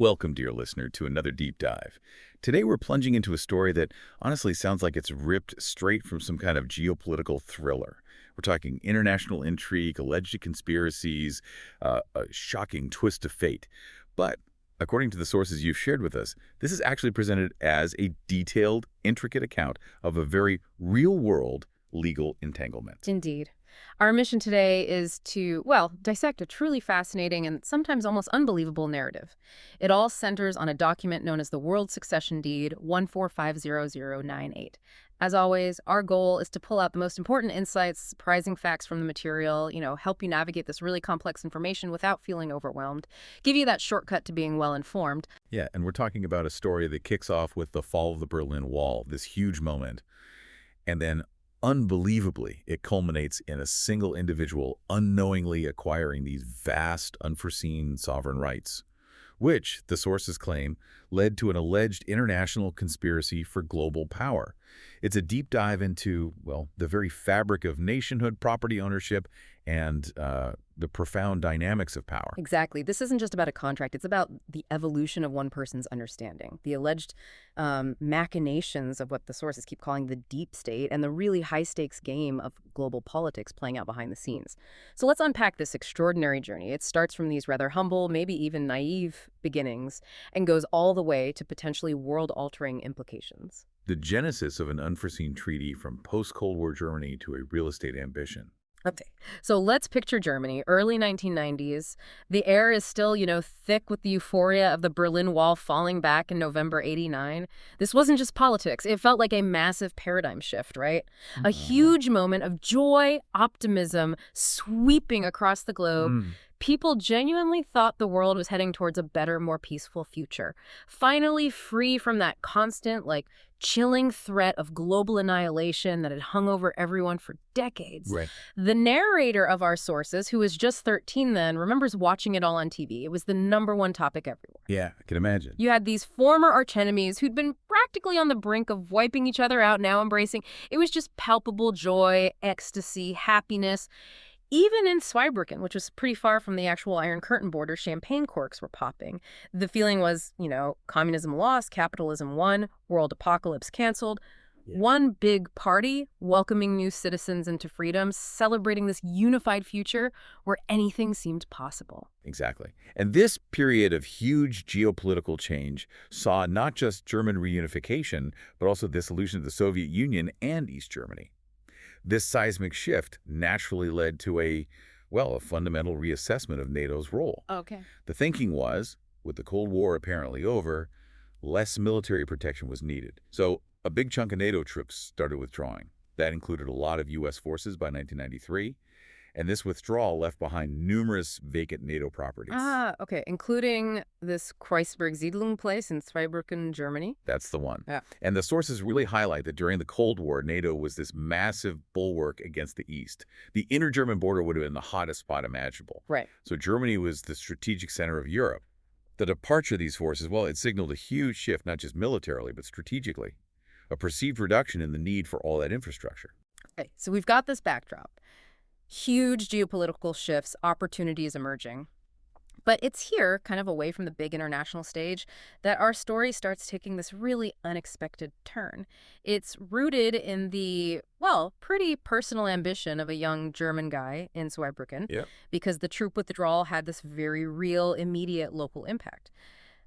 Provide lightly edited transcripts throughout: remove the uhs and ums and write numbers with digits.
Welcome, dear listener, to another deep dive. Today we're plunging into a story that honestly sounds like it's ripped straight from some kind of geopolitical thriller. We're talking international intrigue, alleged conspiracies, a shocking twist of fate. But according to the sources you've shared with us, this is actually presented as a detailed, intricate account of a very real-world legal entanglement. Indeed. Our mission today is to, well, dissect a truly fascinating and sometimes almost unbelievable narrative. It all centers on a document known as the World Succession Deed 1450098. As always, our goal is to pull out the most important insights, surprising facts from the material, help you navigate this really complex information without feeling overwhelmed, give you that shortcut to being well-informed. Yeah, and we're talking about a story that kicks off with the fall of the Berlin Wall, this huge moment, and then unbelievably, it culminates in a single individual unknowingly acquiring these vast, unforeseen sovereign rights, which, the sources claim, led to an alleged international conspiracy for global power. It's a deep dive into, well, the very fabric of nationhood, property ownership, and the profound dynamics of power. Exactly. This isn't just about a contract. It's about the evolution of one person's understanding, the alleged machinations of what the sources keep calling the deep state, and the really high-stakes game of global politics playing out behind the scenes. So let's unpack this extraordinary journey. It starts from these rather humble, maybe even naive beginnings, and goes all the way to potentially world-altering implications. The genesis of an unforeseen treaty from post-Cold War Germany to a real estate ambition. Okay, so let's picture Germany, early 1990s. The air is still, thick with the euphoria of the Berlin Wall falling back in November '89. This wasn't just politics. It felt like a massive paradigm shift, right? A huge moment of joy, optimism, sweeping across the globe. People genuinely thought the world was heading towards a better, more peaceful future. Finally free from that constant, chilling threat of global annihilation that had hung over everyone for decades. Right. The narrator of our sources, who was just 13 then, remembers watching it all on TV. It was the #1 topic everywhere. Yeah, I can imagine. You had these former archenemies who'd been practically on the brink of wiping each other out, now embracing. It was just palpable joy, ecstasy, happiness. Even in Zweibrücken, which was pretty far from the actual Iron Curtain border, champagne corks were popping. The feeling was, communism lost, capitalism won, world apocalypse canceled. Yeah. One big party welcoming new citizens into freedom, celebrating this unified future where anything seemed possible. Exactly. And this period of huge geopolitical change saw not just German reunification, but also the dissolution of the Soviet Union and East Germany. This seismic shift naturally led to a fundamental reassessment of NATO's role. Okay. The thinking was, with the Cold War apparently over, less military protection was needed. So a big chunk of NATO troops started withdrawing. That included a lot of U.S. forces by 1993, and this withdrawal left behind numerous vacant NATO properties. Okay, including this Kreuzberg-Siedlung place in Zweibrücken, Germany? That's the one. Yeah. And the sources really highlight that during the Cold War, NATO was this massive bulwark against the East. The inter-German border would have been the hottest spot imaginable. Right. So Germany was the strategic center of Europe. The departure of these forces, it signaled a huge shift, not just militarily, but strategically. A perceived reduction in the need for all that infrastructure. Okay, so we've got this backdrop. Huge geopolitical shifts, opportunities emerging. But it's here, kind of away from the big international stage, that our story starts taking this really unexpected turn. It's rooted in the, pretty personal ambition of a young German guy in Zweibrücken, because the troop withdrawal had this very real, immediate local impact.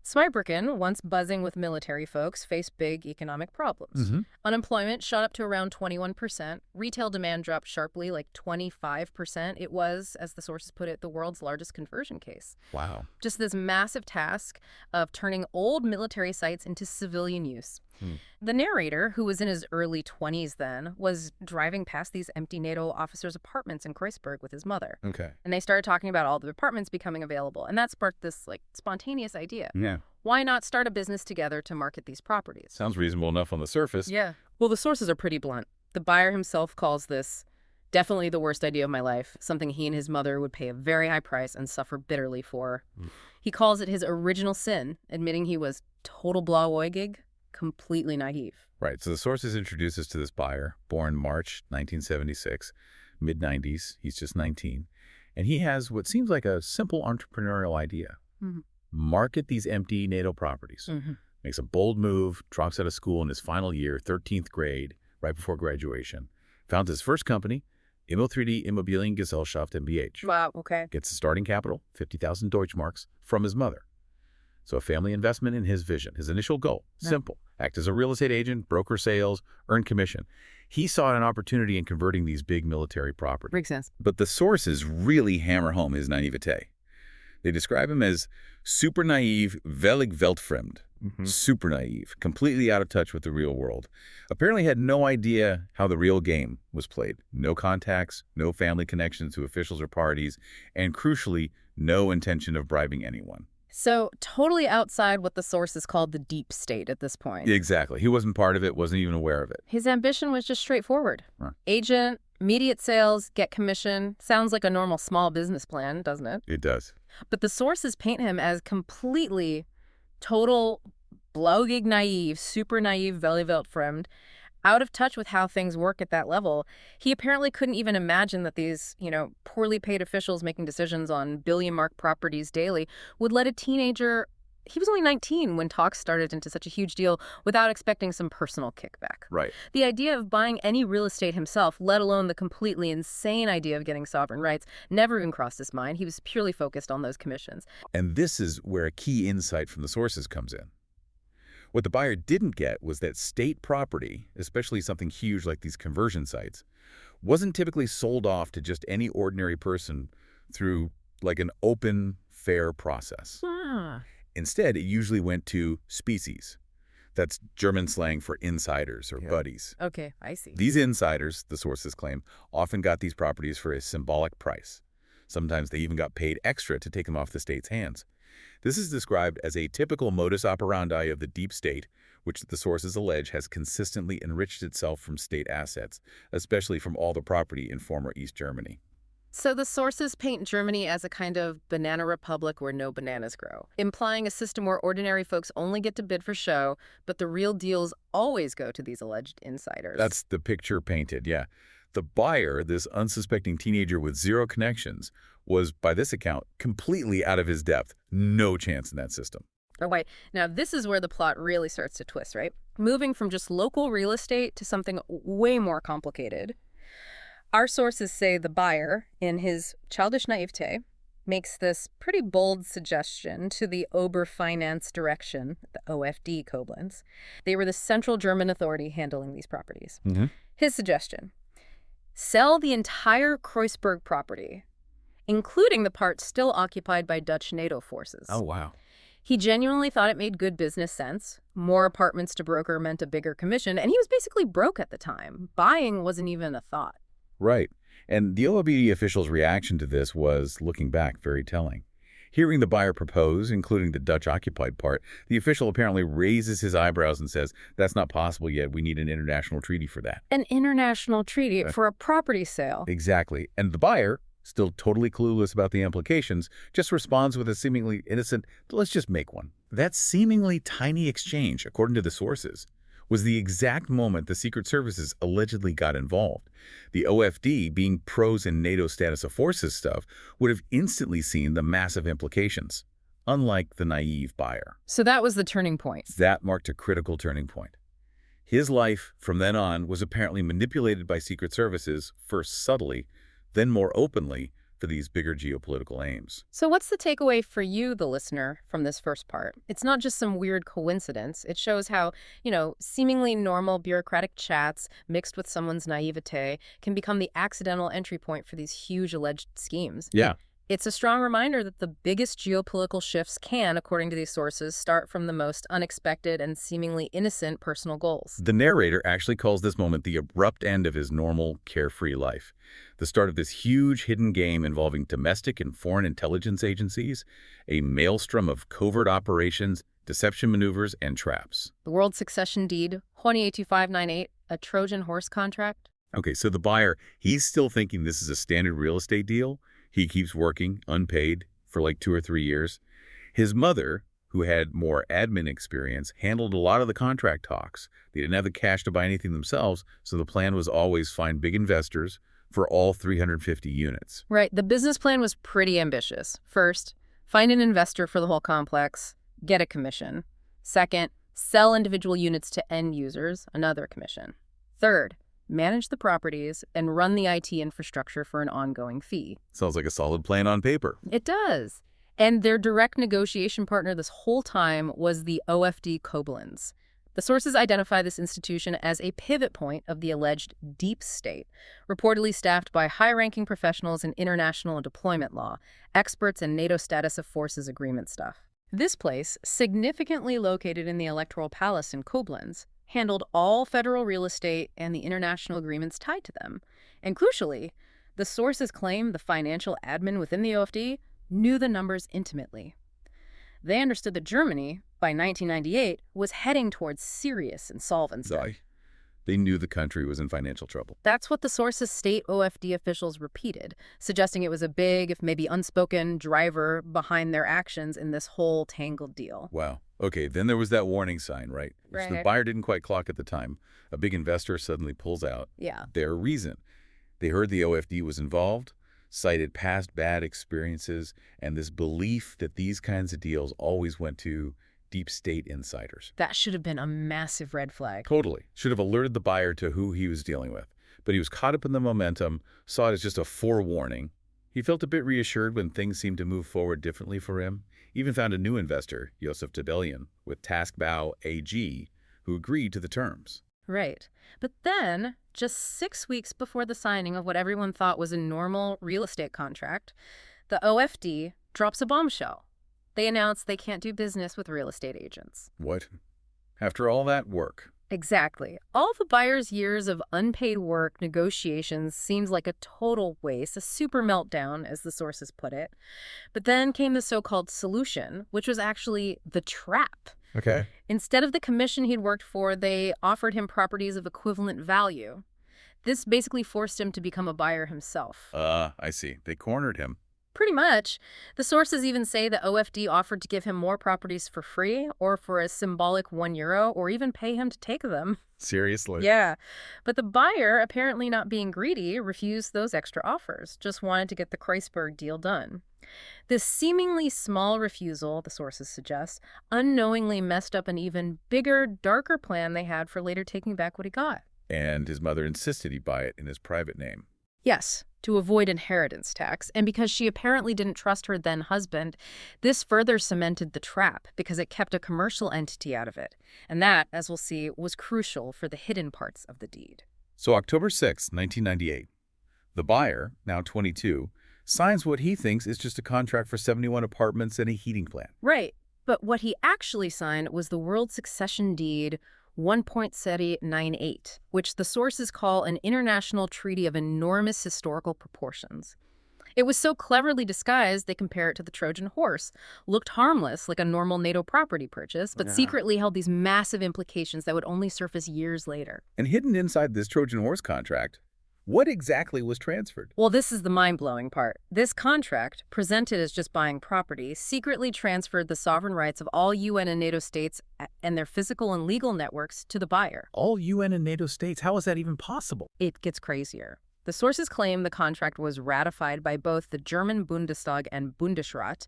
Zweibrücken, once buzzing with military folks, faced big economic problems. Unemployment shot up to around 21%. Retail demand dropped sharply, 25%. It was, as the sources put it, the world's largest conversion case. Wow. Just this massive task of turning old military sites into civilian use. The narrator, who was in his early 20s then, was driving past these empty NATO officers' apartments in Kreuzberg with his mother. Okay. And they started talking about all the apartments becoming available. And that sparked this, spontaneous idea. Yeah. Why not start a business together to market these properties? Sounds reasonable enough on the surface. Yeah. Well, the sources are pretty blunt. The buyer himself calls this definitely the worst idea of my life, something he and his mother would pay a very high price and suffer bitterly for. He calls it his original sin, admitting he was total blauäugig, completely naive. Right. So the sources introduce us to this buyer, born March 1976, mid-90s. He's just 19. And he has what seems like a simple entrepreneurial idea. market these empty NATO properties. Makes a bold move, drops out of school in his final year, 13th grade, right before graduation. Founds his first company, Immo3D Immobiliengesellschaft MBH. Wow, okay. Gets a starting capital, 50,000 Deutschmarks, from his mother. So a family investment in his vision. His initial goal, simple. Act as a real estate agent, broker sales, earn commission. He saw an opportunity in converting these big military properties. Makes sense. But the sources really hammer home his naivete. They describe him as super naive, völlig weltfremd. Super naive, completely out of touch with the real world. Apparently had no idea how the real game was played. No contacts, no family connections to officials or parties, and crucially, no intention of bribing anyone. So totally outside what the sources called the deep state at this point. Exactly. He wasn't part of it, wasn't even aware of it. His ambition was just straightforward. Right. Agent, immediate sales, get commission. Sounds like a normal small business plan, doesn't it? It does. But the sources paint him as completely total, blauäugig naive, super naive, völlig weltfremd, out of touch with how things work at that level. He apparently couldn't even imagine that these, poorly paid officials making decisions on billion-mark properties daily would let a teenager, he was only 19 when talks started into such a huge deal, without expecting some personal kickback. Right. The idea of buying any real estate himself, let alone the completely insane idea of getting sovereign rights, never even crossed his mind. He was purely focused on those commissions. And this is where a key insight from the sources comes in. What the buyer didn't get was that state property, especially something huge like these conversion sites, wasn't typically sold off to just any ordinary person through like an open, fair process. Instead, it usually went to species. That's German slang for insiders or buddies. Okay, I see. These insiders, the sources claim, often got these properties for a symbolic price. Sometimes they even got paid extra to take them off the state's hands. This is described as a typical modus operandi of the deep state, which the sources allege has consistently enriched itself from state assets, especially from all the property in former East Germany. So the sources paint Germany as a kind of banana republic where no bananas grow, implying a system where ordinary folks only get to bid for show, but the real deals always go to these alleged insiders. That's the picture painted, yeah. The buyer, this unsuspecting teenager with zero connections, was, by this account, completely out of his depth. No chance in that system. Oh, wait. Now, this is where the plot really starts to twist, right? Moving from just local real estate to something way more complicated. Our sources say the buyer, in his childish naivete, makes this pretty bold suggestion to the Oberfinanzdirektion, the OFD Koblenz. They were the central German authority handling these properties. His suggestion: sell the entire Kreuzberg property, including the part still occupied by Dutch NATO forces. Oh, wow. He genuinely thought it made good business sense. More apartments to broker meant a bigger commission, and he was basically broke at the time. Buying wasn't even a thought. Right. And the OLBD official's reaction to this was, looking back, very telling. Hearing the buyer propose, including the Dutch-occupied part, the official apparently raises his eyebrows and says, that's not possible yet. We need an international treaty for that. An international treaty for a property sale. Exactly. And the buyer, still totally clueless about the implications, just responds with a seemingly innocent, let's just make one. That seemingly tiny exchange, according to the sources, was the exact moment the Secret Services allegedly got involved. The OFD, being pros in NATO status of forces stuff, would have instantly seen the massive implications, unlike the naive buyer. So that was the turning point. That marked a critical turning point. His life, from then on, was apparently manipulated by Secret Services, first subtly, then more openly, for these bigger geopolitical aims. So what's the takeaway for you, the listener, from this first part? It's not just some weird coincidence. It shows how, seemingly normal bureaucratic chats mixed with someone's naivete can become the accidental entry point for these huge alleged schemes. Yeah. It's a strong reminder that the biggest geopolitical shifts can, according to these sources, start from the most unexpected and seemingly innocent personal goals. The narrator actually calls this moment the abrupt end of his normal, carefree life. The start of this huge hidden game involving domestic and foreign intelligence agencies, a maelstrom of covert operations, deception maneuvers, and traps. The World Succession Deed, 282598, a Trojan horse contract. Okay, so the buyer, he's still thinking this is a standard real estate deal. He keeps working, unpaid, for like 2 or 3 years. His mother, who had more admin experience, handled a lot of the contract talks. They didn't have the cash to buy anything themselves, so the plan was always find big investors for all 350 units. Right. The business plan was pretty ambitious. First, find an investor for the whole complex, get a commission. Second, sell individual units to end users, another commission. Third, manage the properties and run the IT infrastructure for an ongoing fee. Sounds like a solid plan on paper. It does. And their direct negotiation partner this whole time was the OFD Koblenz. The sources identify this institution as a pivot point of the alleged deep state, reportedly staffed by high-ranking professionals in international and deployment law, experts in NATO status of forces agreement stuff. This place, significantly located in the Electoral Palace in Koblenz, handled all federal real estate and the international agreements tied to them. And crucially, the sources claim the financial admin within the OFD knew the numbers intimately. They understood that Germany, by 1998, was heading towards serious insolvency. They knew the country was in financial trouble. That's what the sources state OFD officials repeated, suggesting it was a big, if maybe unspoken, driver behind their actions in this whole tangled deal. Wow. Okay, then there was that warning sign, right? Which the buyer didn't quite clock at the time. A big investor suddenly pulls out. Yeah. Their reason. They heard the OFD was involved, cited past bad experiences, and this belief that these kinds of deals always went to deep state insiders. That should have been a massive red flag. Totally. Should have alerted the buyer to who he was dealing with. But he was caught up in the momentum, saw it as just a forewarning. He felt a bit reassured when things seemed to move forward differently for him. Even found a new investor, Josef Tabellion, with Taskbau AG, who agreed to the terms. Right. But then, just 6 weeks before the signing of what everyone thought was a normal real estate contract, the OFD drops a bombshell. They announce they can't do business with real estate agents. What? After all that work? Exactly. All the buyer's years of unpaid work, negotiations, seems like a total waste, a super meltdown, as the sources put it. But then came the so-called solution, which was actually the trap. Okay. Instead of the commission he'd worked for, they offered him properties of equivalent value. This basically forced him to become a buyer himself. I see. They cornered him. Pretty much. The sources even say the OFD offered to give him more properties for free or for a symbolic €1 or even pay him to take them. Seriously? Yeah. But the buyer, apparently not being greedy, refused those extra offers, just wanted to get the Kreisberg deal done. This seemingly small refusal, the sources suggest, unknowingly messed up an even bigger, darker plan they had for later taking back what he got. And his mother insisted he buy it in his private name. Yes, to avoid inheritance tax, and because she apparently didn't trust her then-husband, this further cemented the trap because it kept a commercial entity out of it. And that, as we'll see, was crucial for the hidden parts of the deed. So October 6, 1998, the buyer, now 22, signs what he thinks is just a contract for 71 apartments and a heating plant. Right, but what he actually signed was the World Succession Deed 1.98, which the sources call an international treaty of enormous historical proportions. It was so cleverly disguised they compare it to the Trojan horse, looked harmless like a normal NATO property purchase, but secretly held these massive implications that would only surface years later. And hidden inside this Trojan horse contract, what exactly was transferred? Well, this is the mind-blowing part. This contract, presented as just buying property, secretly transferred the sovereign rights of all UN and NATO states and their physical and legal networks to the buyer. All UN and NATO states? How is that even possible? It gets crazier. The sources claim the contract was ratified by both the German Bundestag and Bundesrat,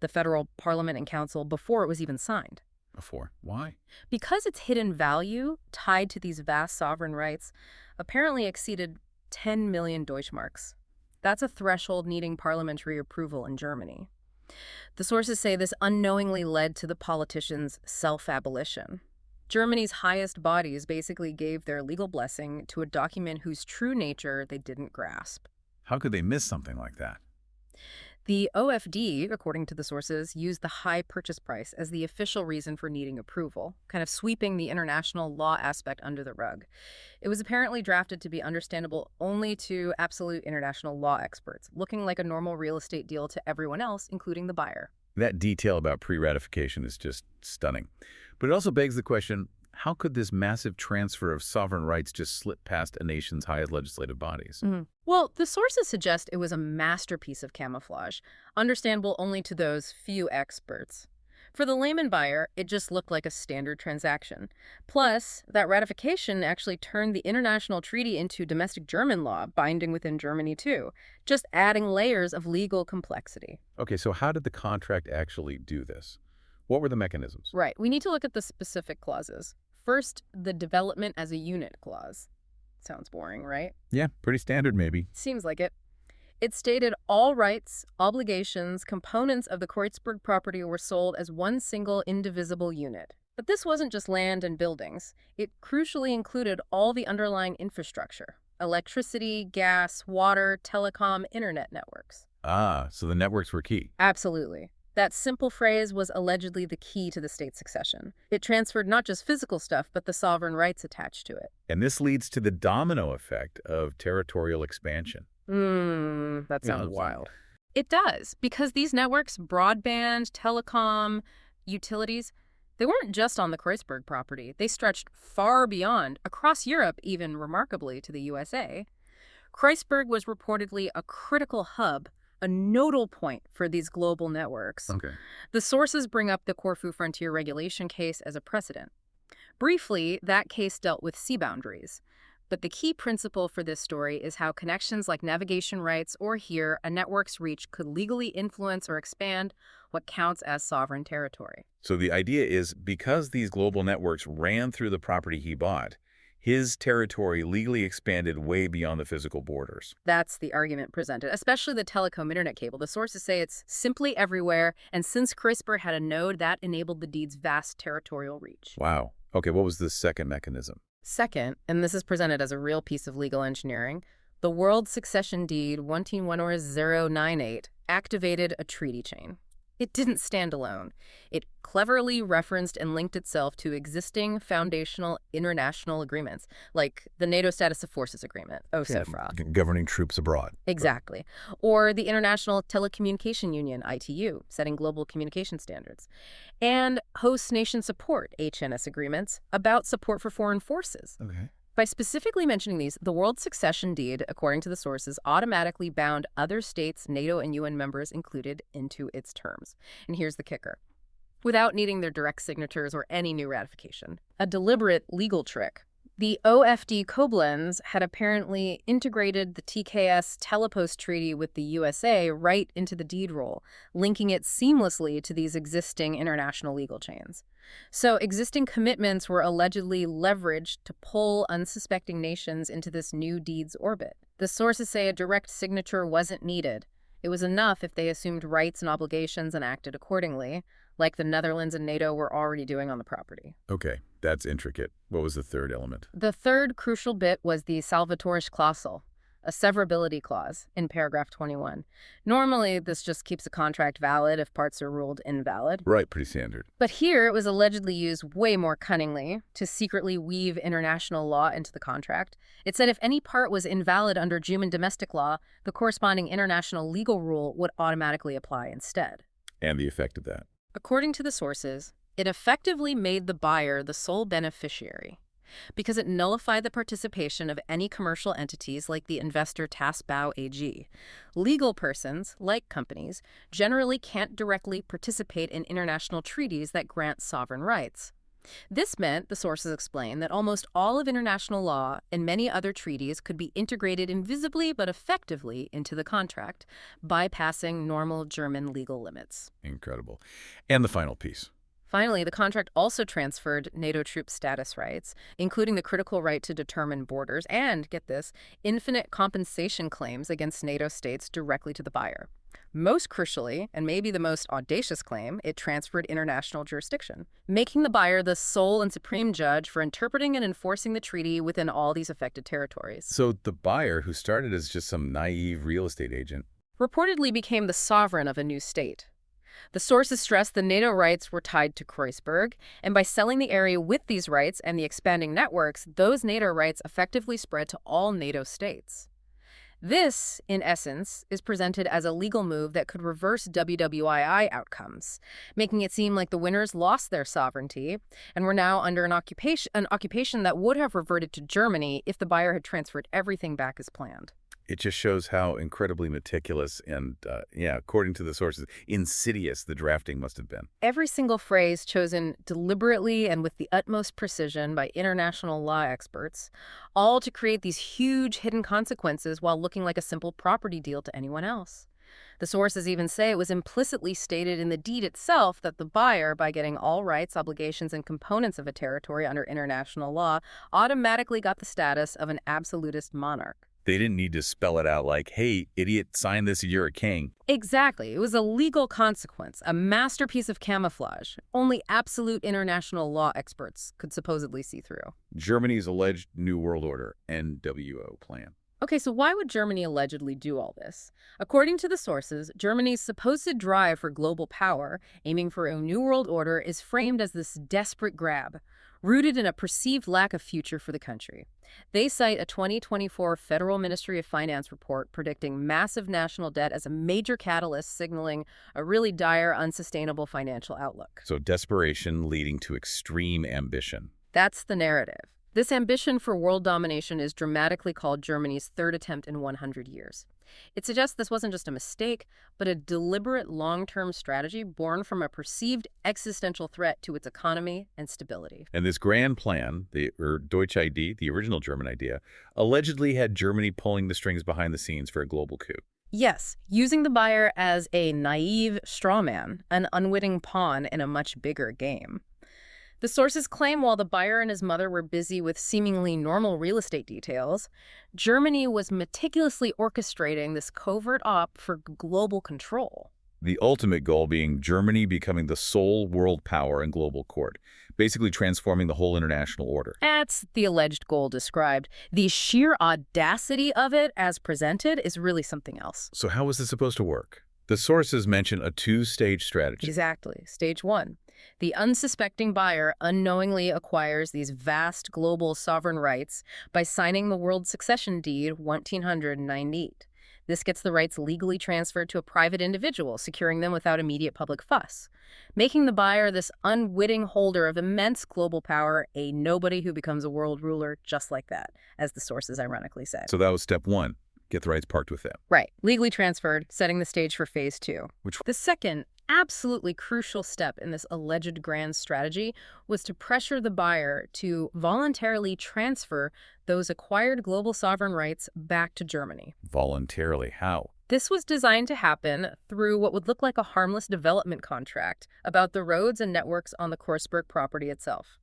the federal parliament and council, before it was even signed. Before? Why? Because its hidden value, tied to these vast sovereign rights, apparently exceeded 10 million Deutschmarks. That's a threshold needing parliamentary approval in Germany. The sources say this unknowingly led to the politicians' self-abolition. Germany's highest bodies basically gave their legal blessing to a document whose true nature they didn't grasp. How could they miss something like that? The OFD, according to the sources, used the high purchase price as the official reason for needing approval, kind of sweeping the international law aspect under the rug. It was apparently drafted to be understandable only to absolute international law experts, looking like a normal real estate deal to everyone else, including the buyer. That detail about pre-ratification is just stunning. But it also begs the question, how could this massive transfer of sovereign rights just slip past a nation's highest legislative bodies? Well, the sources suggest it was a masterpiece of camouflage, understandable only to those few experts. For the layman buyer, it just looked like a standard transaction. Plus, that ratification actually turned the international treaty into domestic German law, binding within Germany too, just adding layers of legal complexity. Okay, so how did the contract actually do this? What were the mechanisms? Right, we need to look at the specific clauses. First, the development as a unit clause. Sounds boring, right? Yeah, pretty standard maybe. Seems like it. It stated all rights, obligations, components of the Kreuzberg property were sold as one single indivisible unit. But this wasn't just land and buildings. It crucially included all the underlying infrastructure: electricity, gas, water, telecom, internet networks. Ah, so the networks were key. Absolutely. That simple phrase was allegedly the key to the state succession. It transferred not just physical stuff, but the sovereign rights attached to it. And this leads to the domino effect of territorial expansion. That sounds Yeah. wild. It does, because these networks, broadband, telecom, utilities, they weren't just on the Kreuzberg property. They stretched far beyond, across Europe, even remarkably to the USA. Kreuzberg was reportedly a critical hub, a nodal point for these global networks. Okay. The sources bring up the Corfu Frontier Regulation case as a precedent. Briefly, that case dealt with sea boundaries. But the key principle for this story is how connections like navigation rights or here, a network's reach could legally influence or expand what counts as sovereign territory. So the idea is because these global networks ran through the property he bought, his territory legally expanded way beyond the physical borders. That's the argument presented, especially the telecom internet cable. The sources say it's simply everywhere, and since Kreuzberg had a node, that enabled the deed's vast territorial reach. Wow. Okay, what was the second mechanism? Second, and this is presented as a real piece of legal engineering, the World Succession Deed 1910098 activated a treaty chain. It didn't stand alone. It cleverly referenced and linked itself to existing foundational international agreements, like the NATO Status of Forces Agreement, OSOFRA. Governing troops abroad. Exactly. Or the International Telecommunication Union, ITU, setting global communication standards. And host nation support, HNS agreements, about support for foreign forces. Okay. By specifically mentioning these, the World Succession Deed, according to the sources, automatically bound other states, NATO and UN members included, into its terms. And here's the kicker: without needing their direct signatures or any new ratification. A deliberate legal trick. The OFD Koblenz had apparently integrated the TKS Telepost Treaty with the USA right into the deed roll, linking it seamlessly to these existing international legal chains. So existing commitments were allegedly leveraged to pull unsuspecting nations into this new deed's orbit. The sources say a direct signature wasn't needed. It was enough if they assumed rights and obligations and acted accordingly, like the Netherlands and NATO were already doing on the property. Okay, that's intricate. What was the third element? The third crucial bit was the salvatorisch Klausel, a severability clause in paragraph 21. Normally, this just keeps a contract valid if parts are ruled invalid. Right, pretty standard. But here, it was allegedly used way more cunningly to secretly weave international law into the contract. It said if any part was invalid under German domestic law, the corresponding international legal rule would automatically apply instead. And the effect of that? According to the sources, it effectively made the buyer the sole beneficiary because it nullified the participation of any commercial entities like the investor Tasbau AG. Legal persons, like companies, generally can't directly participate in international treaties that grant sovereign rights. This meant, the sources explain, that almost all of international law and many other treaties could be integrated invisibly but effectively into the contract, bypassing normal German legal limits. Incredible. And the final piece. Finally, the contract also transferred NATO troop status rights, including the critical right to determine borders and, get this, infinite compensation claims against NATO states directly to the buyer. Most crucially, and maybe the most audacious claim, it transferred international jurisdiction, making the buyer the sole and supreme judge for interpreting and enforcing the treaty within all these affected territories. So the buyer, who started as just some naive real estate agent, reportedly became the sovereign of a new state. The sources stress the NATO rights were tied to Kreuzberg, and by selling the area with these rights and the expanding networks, those NATO rights effectively spread to all NATO states. This, in essence, is presented as a legal move that could reverse WWII outcomes, making it seem like the winners lost their sovereignty and were now under an occupation that would have reverted to Germany if the buyer had transferred everything back as planned. It just shows how incredibly meticulous and, yeah, according to the sources, insidious the drafting must have been. Every single phrase chosen deliberately and with the utmost precision by international law experts, all to create these huge hidden consequences while looking like a simple property deal to anyone else. The sources even say it was implicitly stated in the deed itself that the buyer, by getting all rights, obligations, and components of a territory under international law, automatically got the status of an absolutist monarch. They didn't need to spell it out like, hey, idiot, sign this, you're a king. Exactly. It was a legal consequence, a masterpiece of camouflage. Only absolute international law experts could supposedly see through. Germany's alleged New World Order, NWO plan. Okay, so why would Germany allegedly do all this? According to the sources, Germany's supposed drive for global power, aiming for a new world order, is framed as this desperate grab, rooted in a perceived lack of future for the country. They cite a 2024 Federal Ministry of Finance report predicting massive national debt as a major catalyst, signaling a really dire, unsustainable financial outlook. So desperation leading to extreme ambition. That's the narrative. This ambition for world domination is dramatically called Germany's third attempt in 100 years. It suggests this wasn't just a mistake, but a deliberate long-term strategy born from a perceived existential threat to its economy and stability. And this grand plan, Deutsche Idee, the original German idea, allegedly had Germany pulling the strings behind the scenes for a global coup. Yes, using the buyer as a naive straw man, an unwitting pawn in a much bigger game. The sources claim while the buyer and his mother were busy with seemingly normal real estate details, Germany was meticulously orchestrating this covert op for global control. The ultimate goal being Germany becoming the sole world power in global court, basically transforming the whole international order. That's the alleged goal described. The sheer audacity of it as presented is really something else. So how was this supposed to work? The sources mention a two-stage strategy. Exactly. Stage one. The unsuspecting buyer unknowingly acquires these vast global sovereign rights by signing the World Succession Deed 1998. This gets the rights legally transferred to a private individual, securing them without immediate public fuss, making the buyer this unwitting holder of immense global power, a nobody who becomes a world ruler just like that, as the sources ironically said. So that was step one. Get the rights parked with them. Right. Legally transferred, setting the stage for phase two. The second, absolutely crucial step in this alleged grand strategy was to pressure the buyer to voluntarily transfer those acquired global sovereign rights back to Germany. Voluntarily? How? This was designed to happen through what would look like a harmless development contract about the roads and networks on the Korsberg property itself.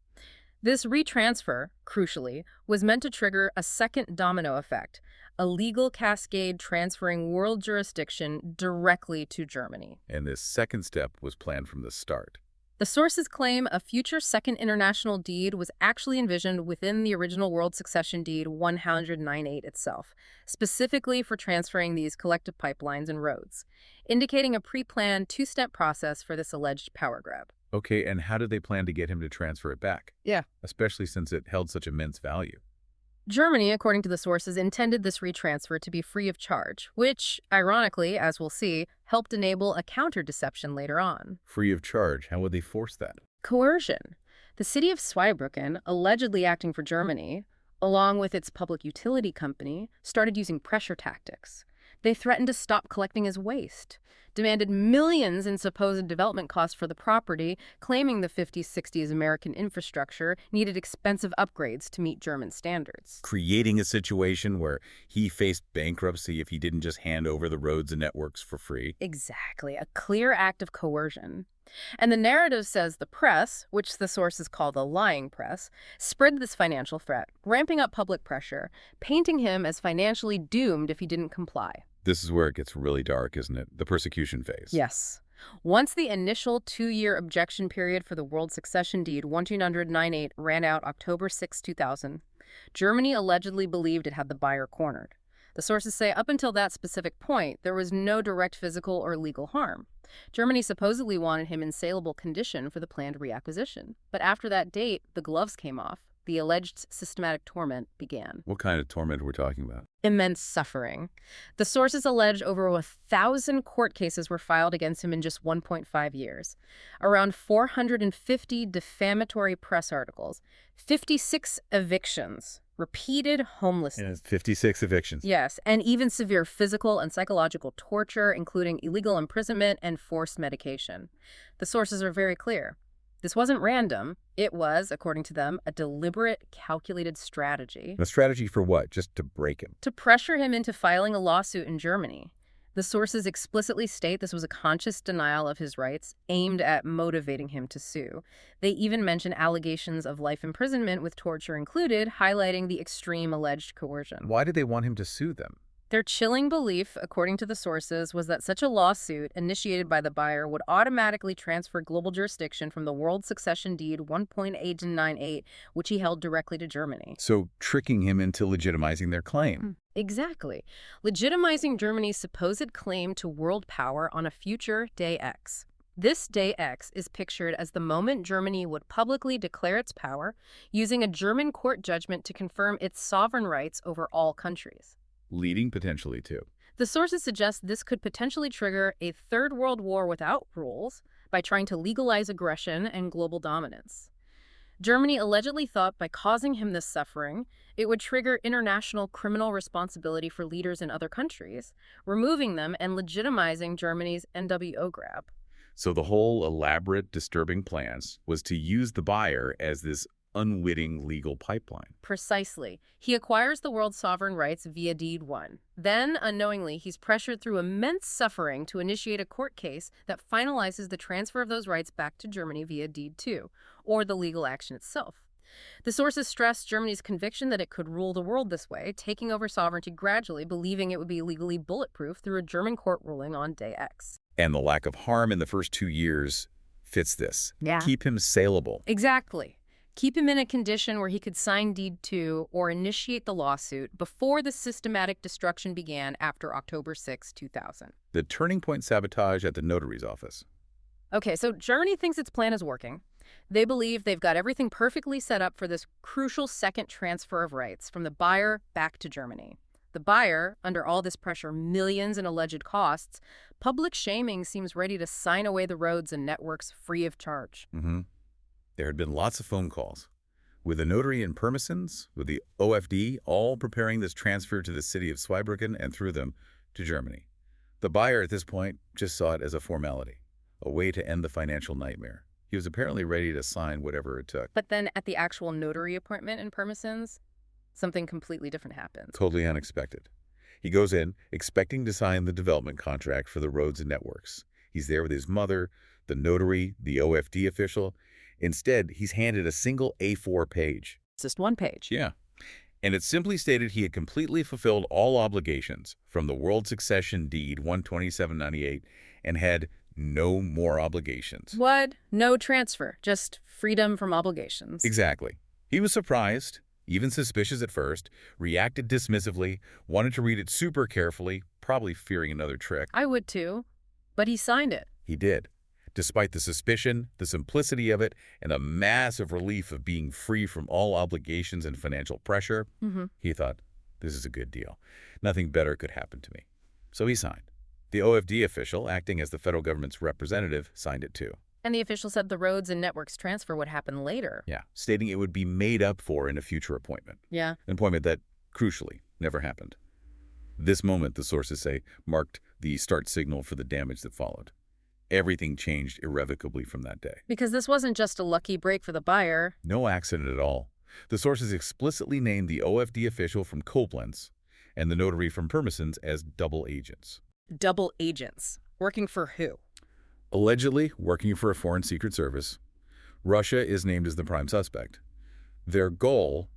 This retransfer, crucially, was meant to trigger a second domino effect, a legal cascade transferring world jurisdiction directly to Germany. And this second step was planned from the start. The sources claim a future second international deed was actually envisioned within the original World Succession Deed 1998 itself, specifically for transferring these collective pipelines and roads, indicating a pre-planned two-step process for this alleged power grab. Okay, and how did they plan to get him to transfer it back? Yeah. Especially since it held such immense value. Germany, according to the sources, intended this retransfer to be free of charge, which, ironically, as we'll see, helped enable a counter-deception later on. Free of charge? How would they force that? Coercion. The city of Zweibrücken, allegedly acting for Germany, along with its public utility company, started using pressure tactics. They threatened to stop collecting his waste, demanded millions in supposed development costs for the property, claiming the 50s, 60s American infrastructure needed expensive upgrades to meet German standards. Creating a situation where he faced bankruptcy if he didn't just hand over the roads and networks for free. Exactly, a clear act of coercion. And the narrative says the press, which the sources call the lying press, spread this financial threat, ramping up public pressure, painting him as financially doomed if he didn't comply. This is where it gets really dark, isn't it? The persecution phase. Yes. Once the initial 2-year objection period for the World Succession Deed 1998 ran out October 6, 2000, Germany allegedly believed it had the buyer cornered. The sources say up until that specific point, there was no direct physical or legal harm. Germany supposedly wanted him in saleable condition for the planned reacquisition. But after that date, the gloves came off. The alleged systematic torment began. What kind of torment are we talking about? Immense suffering. The sources allege over 1,000 court cases were filed against him in just 1.5 years. Around 450 defamatory press articles, 56 evictions, repeated And homelessness. 56 evictions. Yes, and even severe physical and psychological torture, including illegal imprisonment and forced medication. The sources are very clear. This wasn't random. It was, according to them, a deliberate, calculated strategy A strategy for what? Just to break him. to pressure him into filing a lawsuit in Germany. The sources explicitly state this was a conscious denial of his rights aimed at motivating him to sue. They even mention allegations of life imprisonment with torture included, highlighting the extreme alleged coercion. Why did they want him to sue them? Their chilling belief, according to the sources, was that such a lawsuit, initiated by the buyer, would automatically transfer global jurisdiction from the World Succession Deed 1.898, which he held directly to Germany. So tricking him into legitimizing their claim. Exactly. Legitimizing Germany's supposed claim to world power on a future Day X. This Day X is pictured as the moment Germany would publicly declare its power, using a German court judgment to confirm its sovereign rights over all countries. Leading potentially to. The sources suggest this could potentially trigger a third world war without rules by trying to legalize aggression and global dominance. Germany allegedly thought by causing him this suffering, it would trigger international criminal responsibility for leaders in other countries, removing them and legitimizing Germany's NWO grab. So the whole elaborate, disturbing plans was to use the buyer as this unwitting legal pipeline. Precisely. He acquires the world's sovereign rights via Deed 1. Then, unknowingly, he's pressured through immense suffering to initiate a court case that finalizes the transfer of those rights back to Germany via Deed 2, or the legal action itself. The sources stress Germany's conviction that it could rule the world this way, taking over sovereignty gradually, believing it would be legally bulletproof through a German court ruling on Day X. And the lack of harm in the first 2 years fits this. Yeah. Keep him saleable. Exactly. Keep him in a condition where he could sign Deed 2 or initiate the lawsuit before the systematic destruction began after October 6, 2000. The turning point sabotage at the notary's office. Okay, so Germany thinks its plan is working. They believe they've got everything perfectly set up for this crucial second transfer of rights from the buyer back to Germany. The buyer, under all this pressure, millions in alleged costs, public shaming seems ready to sign away the roads and networks free of charge. There had been lots of phone calls, with the notary in Pirmasens, with the OFD, all preparing this transfer to the city of Zweibrücken and through them to Germany. The buyer at this point just saw it as a formality, a way to end the financial nightmare. He was apparently ready to sign whatever it took. But then at the actual notary appointment in Pirmasens, something completely different happens. Totally unexpected. He goes in, expecting to sign the development contract for the roads and networks. He's there with his mother, the notary, the OFD official. Instead, he's handed a single A4 page. It's just one page. Yeah. And it simply stated he had completely fulfilled all obligations from the World Succession Deed 12798 and had no more obligations. What? No transfer, just freedom from obligations. Exactly. He was surprised, even suspicious at first, reacted dismissively, wanted to read it super carefully, probably fearing another trick. I would too, but he signed it. He did. Despite the suspicion, the simplicity of it, and a massive relief of being free from all obligations and financial pressure, he thought, this is a good deal. Nothing better could happen to me. So he signed. The OFD official, acting as the federal government's representative, signed it too. And the official said the roads and networks transfer would happen later. Yeah, stating it would be made up for in a future appointment. Yeah. An appointment that, crucially, never happened. This moment, the sources say, marked the start signal for the damage that followed. Everything changed irrevocably from that day. Because this wasn't just a lucky break for the buyer. No accident at all. The sources explicitly named the OFD official from Koblenz and the notary from Pirmasens as double agents. Double agents. Working for who? Allegedly working for a foreign secret service. Russia is named as the prime suspect. Their goal,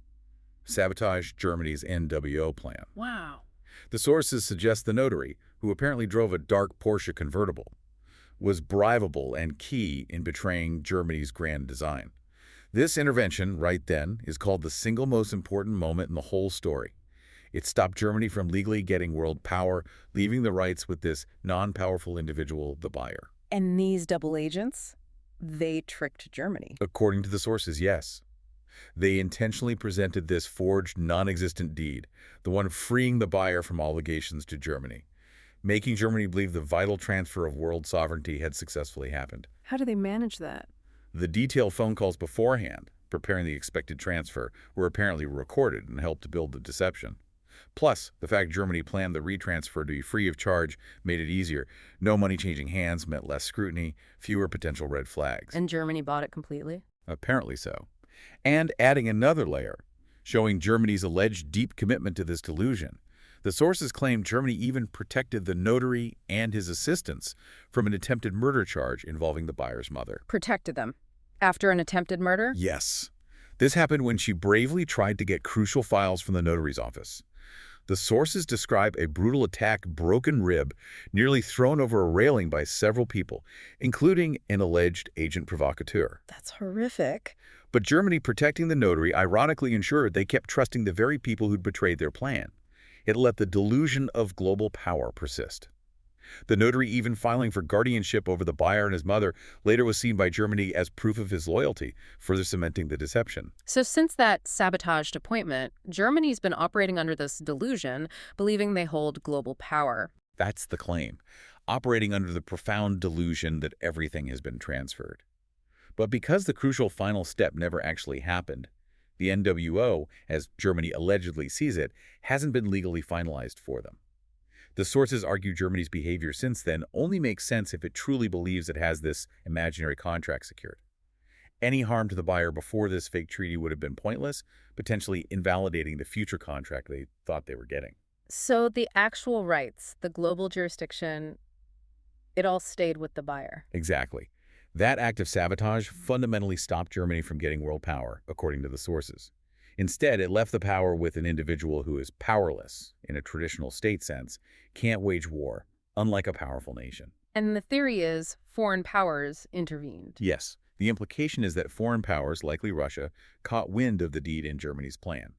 sabotage Germany's NWO plan. Wow. The sources suggest the notary, who apparently drove a dark Porsche convertible, was bribable and key in betraying Germany's grand design. This intervention, right then, is called the single most important moment in the whole story. It stopped Germany from legally getting world power, leaving the rights with this non-powerful individual, the buyer. And these double agents, they tricked Germany. According to the sources, yes. They intentionally presented this forged, non-existent deed, the one freeing the buyer from obligations to Germany, making Germany believe the vital transfer of world sovereignty had successfully happened. How do they manage that? The detailed phone calls beforehand, preparing the expected transfer were apparently recorded and helped to build the deception. Plus, the fact Germany planned the retransfer to be free of charge made it easier. No money changing hands meant less scrutiny, fewer potential red flags. And Germany bought it completely? Apparently so. And adding another layer, showing Germany's alleged deep commitment to this delusion. The sources claim Germany even protected the notary and his assistants from an attempted murder charge involving the buyer's mother. Protected them. After an attempted murder? Yes. This happened when she bravely tried to get crucial files from the notary's office. The sources describe a brutal attack, broken rib, nearly thrown over a railing by several people, including an alleged agent provocateur. That's horrific. But Germany protecting the notary ironically ensured they kept trusting the very people who'd betrayed their plan. It let the delusion of global power persist. The notary even filing for guardianship over the buyer and his mother later was seen by Germany as proof of his loyalty, further cementing the deception. So since that sabotaged appointment, Germany's been operating under this delusion, believing they hold global power. That's the claim, operating under the profound delusion that everything has been transferred. But because the crucial final step never actually happened, the NWO, as Germany allegedly sees it, hasn't been legally finalized for them. The sources argue Germany's behavior since then only makes sense if it truly believes it has this imaginary contract secured. Any harm to the buyer before this fake treaty would have been pointless, potentially invalidating the future contract they thought they were getting. So the actual rights, the global jurisdiction, it all stayed with the buyer. Exactly. That act of sabotage fundamentally stopped Germany from getting world power, according to the sources. Instead, it left the power with an individual who is powerless, in a traditional state sense, can't wage war, unlike a powerful nation. And the theory is foreign powers intervened. Yes, the implication is that foreign powers, likely Russia, caught wind of the deed in Germany's plan.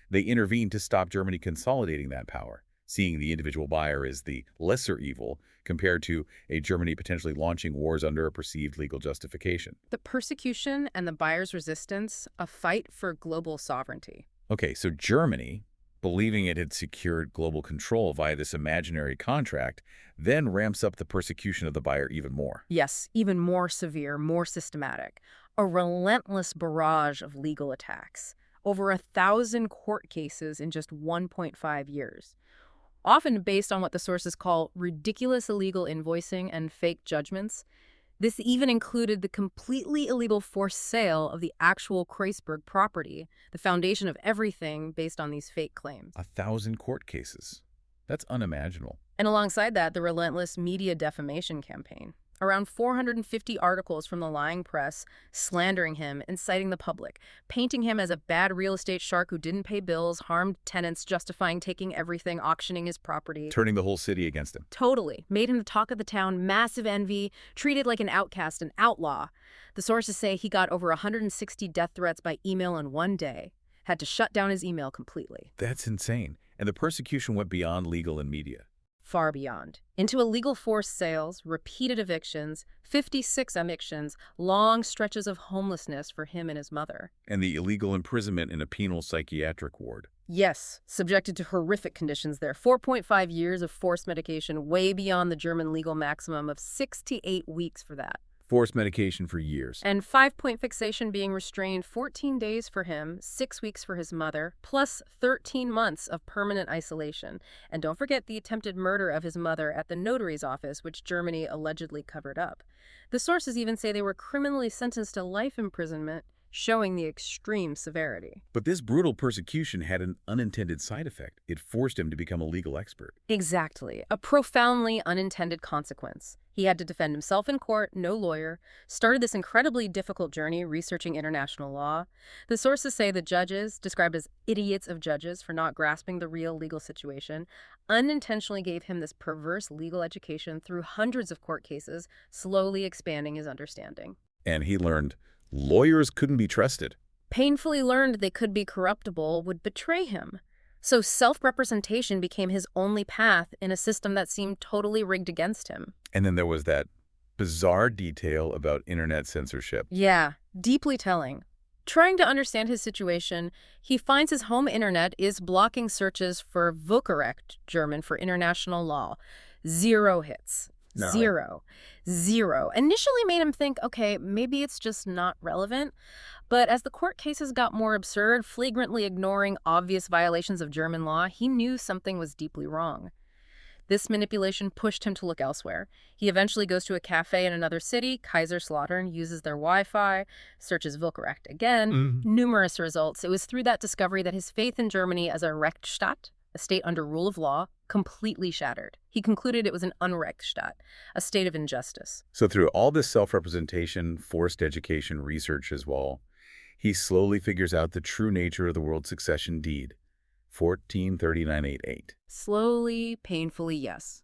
They intervened to stop Germany consolidating that power, seeing the individual buyer as the lesser evil compared to a Germany potentially launching wars under a perceived legal justification. The persecution and the buyer's resistance, a fight for global sovereignty. Okay, so Germany, believing it had secured global control via this imaginary contract, then ramps up the persecution of the buyer even more. Yes, even more severe, more systematic. A relentless barrage of legal attacks. Over 1,000 court cases in just 1.5 years. Often based on what the sources call ridiculous illegal invoicing and fake judgments. This even included the completely illegal forced sale of the actual Kreuzberg property, the foundation of everything based on these fake claims. 1,000 court cases. That's unimaginable. And alongside that, the relentless media defamation campaign. Around 450 articles from the lying press slandering him, inciting the public, painting him as a bad real estate shark who didn't pay bills, harmed tenants, justifying taking everything, auctioning his property. Turning the whole city against him. Totally. Made him the talk of the town, massive envy, treated like an outcast, an outlaw. The sources say he got over 160 death threats by email in one day. Had to shut down his email completely. That's insane. And the persecution went beyond legal and media. Far beyond. Into illegal forced sales, repeated evictions, 56 evictions, long stretches of homelessness for him and his mother. And the illegal imprisonment in a penal psychiatric ward. Yes, subjected to horrific conditions there. 4.5 years of forced medication, way beyond the German legal maximum of 6 to 8 weeks for that. Forced medication for years. And 5-point fixation being restrained 14 days for him, 6 weeks for his mother, plus 13 months of permanent isolation. And don't forget the attempted murder of his mother at the notary's office, which Germany allegedly covered up. The sources even say they were criminally sentenced to life imprisonment, showing the extreme severity. But this brutal persecution had an unintended side effect. It forced him to become a legal expert. Exactly. A profoundly unintended consequence. He had to defend himself in court, no lawyer, started this incredibly difficult journey researching international law. The sources say the judges, described as idiots of judges for not grasping the real legal situation, unintentionally gave him this perverse legal education through hundreds of court cases, slowly expanding his understanding. And he learned lawyers couldn't be trusted. Painfully learned they could be corruptible, would betray him. So self-representation became his only path in a system that seemed totally rigged against him. And then there was that bizarre detail about internet censorship. Yeah, deeply telling. Trying to understand his situation, he finds his home internet is blocking searches for Völkerrecht, German for international law. 0 hits. No. Zero. Initially made him think, okay, maybe it's just not relevant. But as the court cases got more absurd, flagrantly ignoring obvious violations of German law, he knew something was deeply wrong. This manipulation pushed him to look elsewhere. He eventually goes to a cafe in another city, Kaiserslautern, uses their Wi-Fi, searches Völkerrecht again, numerous results. It was through that discovery that his faith in Germany as a Rechtsstaat, a state under rule of law, completely shattered. He concluded it was an Unrechtsstaat, a state of injustice. So through all this self-representation, forced education, research as well, he slowly figures out the true nature of the world succession deed, 143988. Slowly, painfully, yes.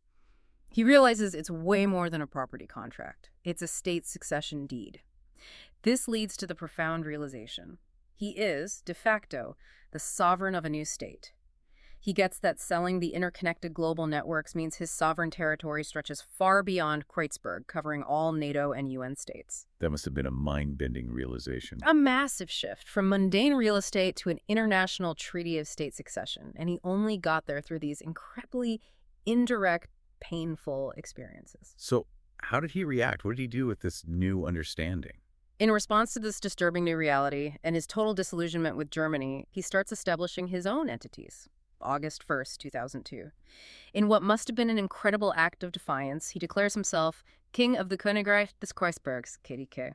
He realizes it's way more than a property contract. It's a state succession deed. This leads to the profound realization. He is, de facto, the sovereign of a new state. He gets that selling the interconnected global networks means his sovereign territory stretches far beyond Kreuzberg, covering all NATO and UN states. That must have been a mind-bending realization. A massive shift from mundane real estate to an international treaty of state succession, and he only got there through these incredibly indirect, painful experiences. So how did he react? What did he do with this new understanding? In response to this disturbing new reality and his total disillusionment with Germany, he starts establishing his own entities. August 1st, 2002. In what must have been an incredible act of defiance, he declares himself King of the Königreich des Kreuzbergs, KDK,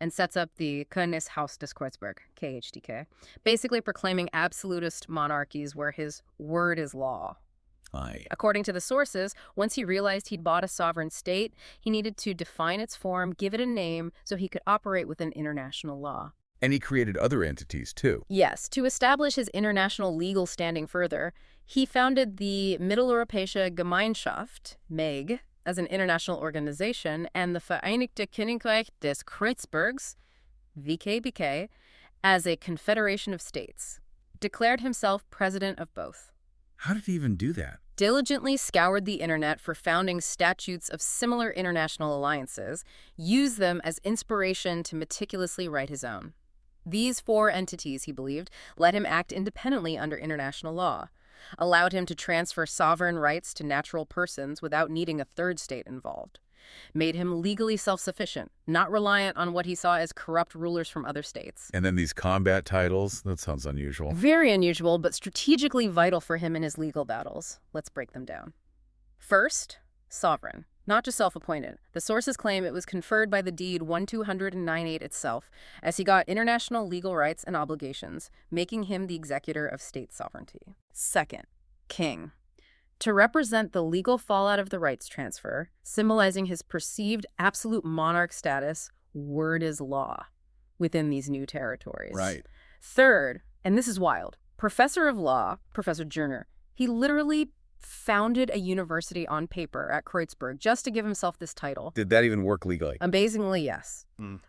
and sets up the Königshaus des Kreuzberg, KHDK, basically proclaiming absolutist monarchies where his word is law. Aye. According to the sources, once he realized he'd bought a sovereign state, he needed to define its form, give it a name, so he could operate within international law. And he created other entities, too. Yes, to establish his international legal standing further, he founded the Mitteleuropäische Gemeinschaft, MEG, as an international organization, and the Vereinigte Königreich des Kreuzbergs, VKBK, as a confederation of states, declared himself president of both. How did he even do that? Diligently scoured the internet for founding statutes of similar international alliances, used them as inspiration to meticulously write his own. These four entities, he believed, let him act independently under international law, allowed him to transfer sovereign rights to natural persons without needing a third state involved, made him legally self-sufficient, not reliant on what he saw as corrupt rulers from other states. And then these combat titles, that sounds unusual. Very unusual, but strategically vital for him in his legal battles. Let's break them down. First, sovereign. Not just self-appointed. The sources claim it was conferred by the deed 12098 itself, as he got international legal rights and obligations, making him the executor of state sovereignty. Second, king. To represent the legal fallout of the rights transfer, symbolizing his perceived absolute monarch status, word is law within these new territories. Right. Third, and this is wild, professor of law, Professor Jerner, he literally founded a university on paper at Kreuzberg just to give himself this title. Did that even work legally? Amazingly, yes.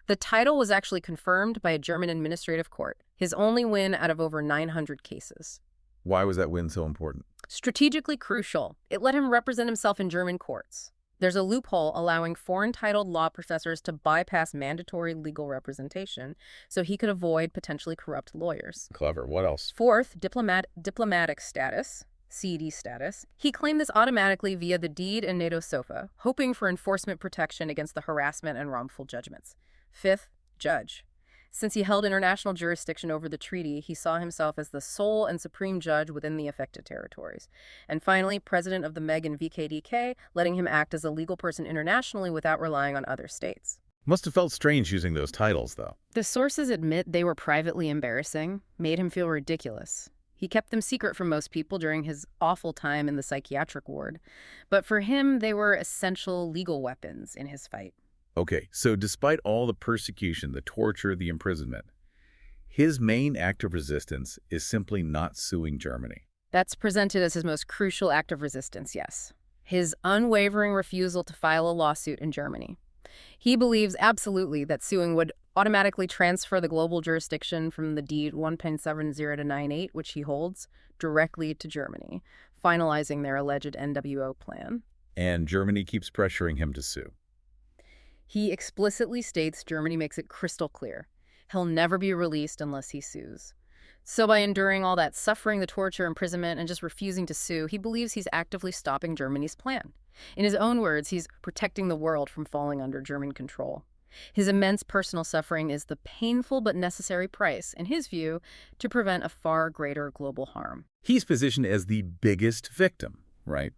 The title was actually confirmed by a German administrative court, his only win out of over 900 cases. Why was that win so important? Strategically crucial. It let him represent himself in German courts. There's a loophole allowing foreign-titled law professors to bypass mandatory legal representation so he could avoid potentially corrupt lawyers. Clever. What else? Fourth, diplomatic status. CD status. He claimed this automatically via the deed and NATO SOFA, hoping for enforcement protection against the harassment and wrongful judgments. Fifth, judge. Since he held international jurisdiction over the treaty, he saw himself as the sole and supreme judge within the affected territories. And finally, president of the MEG and VKDK, letting him act as a legal person internationally without relying on other states. Must have felt strange using those titles, though. The sources admit they were privately embarrassing, made him feel ridiculous. He kept them secret from most people during his awful time in the psychiatric ward. But for him, they were essential legal weapons in his fight. Okay, so despite all the persecution, the torture, the imprisonment, his main act of resistance is simply not suing Germany. That's presented as his most crucial act of resistance, yes. His unwavering refusal to file a lawsuit in Germany. He believes absolutely that suing would automatically transfer the global jurisdiction from the deed 1.70-98, which he holds, directly to Germany, finalizing their alleged NWO plan. And Germany keeps pressuring him to sue. He explicitly states Germany makes it crystal clear. He'll never be released unless he sues. So by enduring all that suffering, the torture, imprisonment, and just refusing to sue, he believes he's actively stopping Germany's plan. In his own words, he's protecting the world from falling under German control. His immense personal suffering is the painful but necessary price, in his view, to prevent a far greater global harm. He's positioned as the biggest victim, right?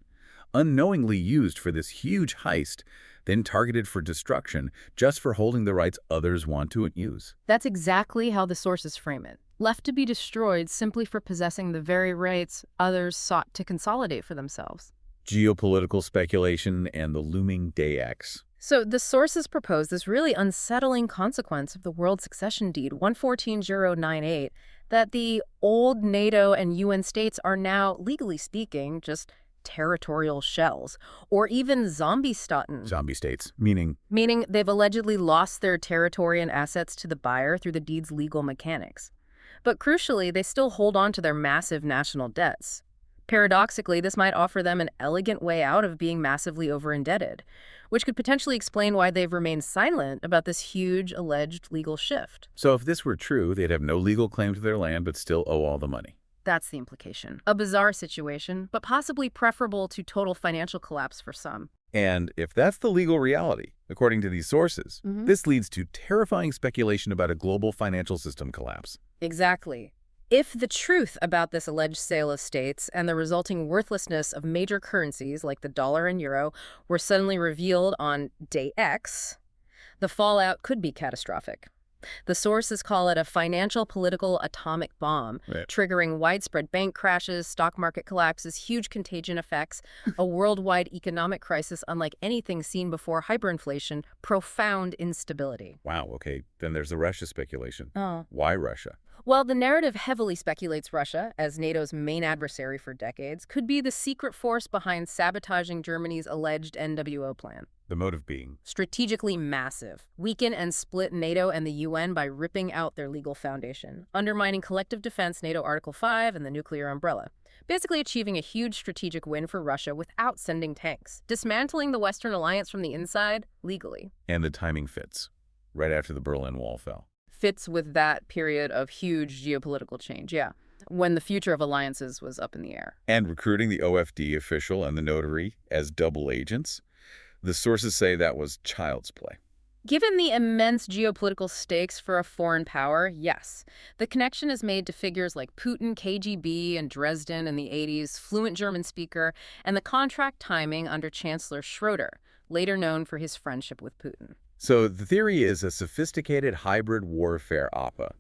Unknowingly used for this huge heist, then targeted for destruction just for holding the rights others want to use. That's exactly how the sources frame it. Left to be destroyed simply for possessing the very rights others sought to consolidate for themselves. Geopolitical speculation and the looming Day X. So the sources propose this really unsettling consequence of the World Succession Deed 114098, that the old NATO and UN states are now, legally speaking, just territorial shells, or even zombie-staten. Zombie states, meaning Meaning they've allegedly lost their territory and assets to the buyer through the deed's legal mechanics. But crucially, they still hold on to their massive national debts. Paradoxically, this might offer them an elegant way out of being massively over-indebted, which could potentially explain why they've remained silent about this huge alleged legal shift. So if this were true, they'd have no legal claim to their land but still owe all the money. That's the implication. A bizarre situation, but possibly preferable to total financial collapse for some. And if that's the legal reality, according to these sources, this leads to terrifying speculation about a global financial system collapse. Exactly. If the truth about this alleged sale of states and the resulting worthlessness of major currencies like the dollar and euro were suddenly revealed on day X, the fallout could be catastrophic. The sources call it a financial political atomic bomb, Right. triggering widespread bank crashes, stock market collapses, huge contagion effects, a worldwide economic crisis unlike anything seen before, hyperinflation, profound instability. Wow, okay, then there's the Russia speculation. Oh. Why Russia? Well, the narrative heavily speculates Russia, as NATO's main adversary for decades, could be the secret force behind sabotaging Germany's alleged NWO plan. The motive being Strategically massive. Weaken and split NATO and the UN by ripping out their legal foundation, undermining collective defense NATO Article 5 and the nuclear umbrella. Basically achieving a huge strategic win for Russia without sending tanks. Dismantling the Western alliance from the inside, legally. and the timing fits, right after the Berlin Wall fell. Fits with that period of huge geopolitical change, yeah. When the future of alliances was up in the air. And recruiting the OFD official and the notary as double agents, the sources say that was child's play. Given the immense geopolitical stakes for a foreign power, yes. The connection is made to figures like Putin, KGB, and Dresden in the 80s, fluent German speaker, and the contract timing under Chancellor Schroeder, later known for his friendship with Putin. So the theory is a sophisticated hybrid warfare OPA,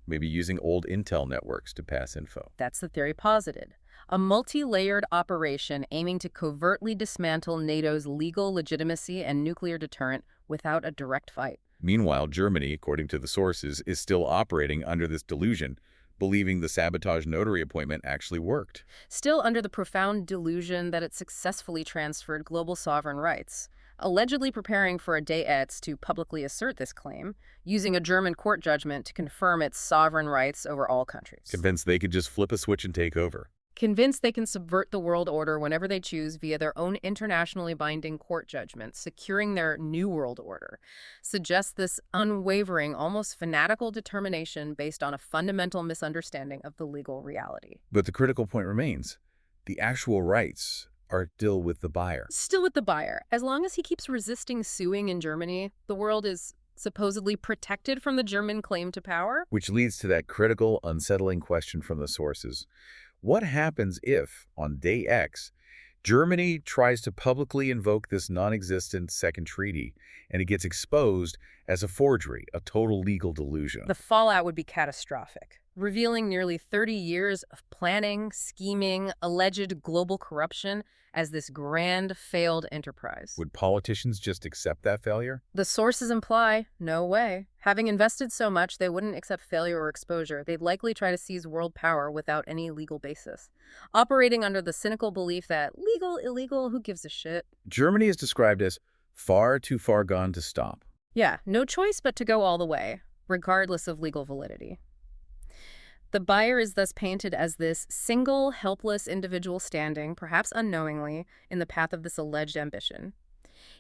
maybe using old intel networks to pass info. That's the theory posited. A multi-layered operation aiming to covertly dismantle NATO's legal legitimacy and nuclear deterrent without a direct fight. Meanwhile, Germany, according to the sources, is still operating under this delusion, believing the sabotage notary appointment actually worked. Still under the profound delusion that it successfully transferred global sovereign rights. Allegedly preparing for a day X to publicly assert this claim, using a German court judgment to confirm its sovereign rights over all countries. Convinced they could just flip a switch and take over. Convinced they can subvert the world order whenever they choose via their own internationally binding court judgments, securing their new world order, suggests this unwavering, almost fanatical determination based on a fundamental misunderstanding of the legal reality. But the critical point remains. The actual rights are still with the buyer. Still with the buyer. As long as he keeps resisting suing in Germany, the world is supposedly protected from the German claim to power. Which leads to that critical, unsettling question from the sources. What happens if, on day X, Germany tries to publicly invoke this non-existent second treaty and it gets exposed as a forgery, a total legal delusion? The fallout would be catastrophic, revealing nearly 30 years of planning, scheming, alleged global corruption as this grand failed enterprise. Would politicians just accept that failure? The sources imply, no way. Having invested so much, they wouldn't accept failure or exposure. They'd likely try to seize world power without any legal basis, operating under the cynical belief that legal, illegal, who gives a shit? Germany is described as far too far gone to stop. Yeah, no choice but to go all the way, regardless of legal validity. The buyer is thus painted as this single, helpless individual standing, perhaps unknowingly, in the path of this alleged ambition.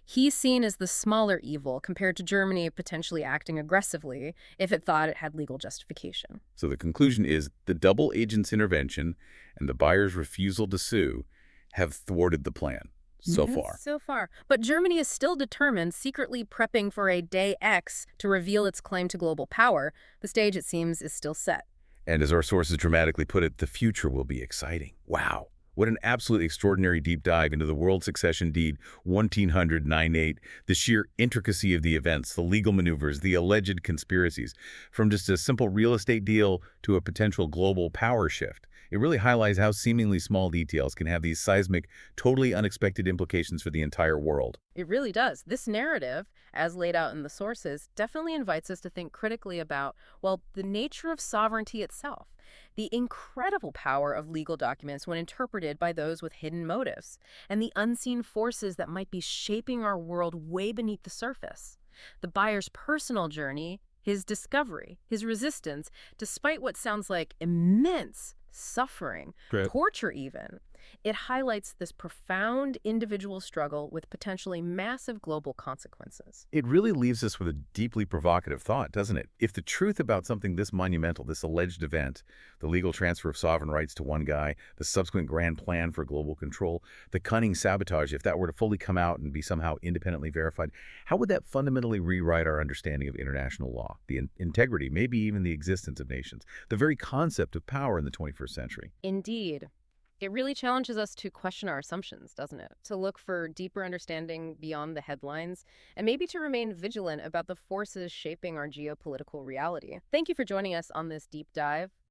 He's seen as the smaller evil compared to Germany potentially acting aggressively if it thought it had legal justification. So the conclusion is the double agent's intervention and the buyer's refusal to sue have thwarted the plan. so Yes, far. so far. But Germany is still determined, secretly prepping for a day X to reveal its claim to global power. The stage, it seems, is still set. And as our sources dramatically put it, the future will be exciting. Wow. What an absolutely extraordinary deep dive into the World Succession Deed 1800-98, the sheer intricacy of the events, the legal maneuvers, the alleged conspiracies, from just a simple real estate deal to a potential global power shift. It really highlights how seemingly small details can have these seismic, totally unexpected implications for the entire world. It really does. This narrative, as laid out in the sources, definitely invites us to think critically about, well, the nature of sovereignty itself, the incredible power of legal documents when interpreted by those with hidden motives, and the unseen forces that might be shaping our world way beneath the surface. The buyer's personal journey, his discovery, his resistance, despite what sounds like immense suffering, Great. torture even. It highlights this profound individual struggle with potentially massive global consequences. It really leaves us with a deeply provocative thought, doesn't it? If the truth about something this monumental, this alleged event, the legal transfer of sovereign rights to one guy, the subsequent grand plan for global control, the cunning sabotage, if that were to fully come out and be somehow independently verified, how would that fundamentally rewrite our understanding of international law, the integrity, maybe even the existence of nations, the very concept of power in the 21st century? Indeed. It really challenges us to question our assumptions, doesn't it? To look for deeper understanding beyond the headlines, and maybe to remain vigilant about the forces shaping our geopolitical reality. Thank you for joining us on this deep dive.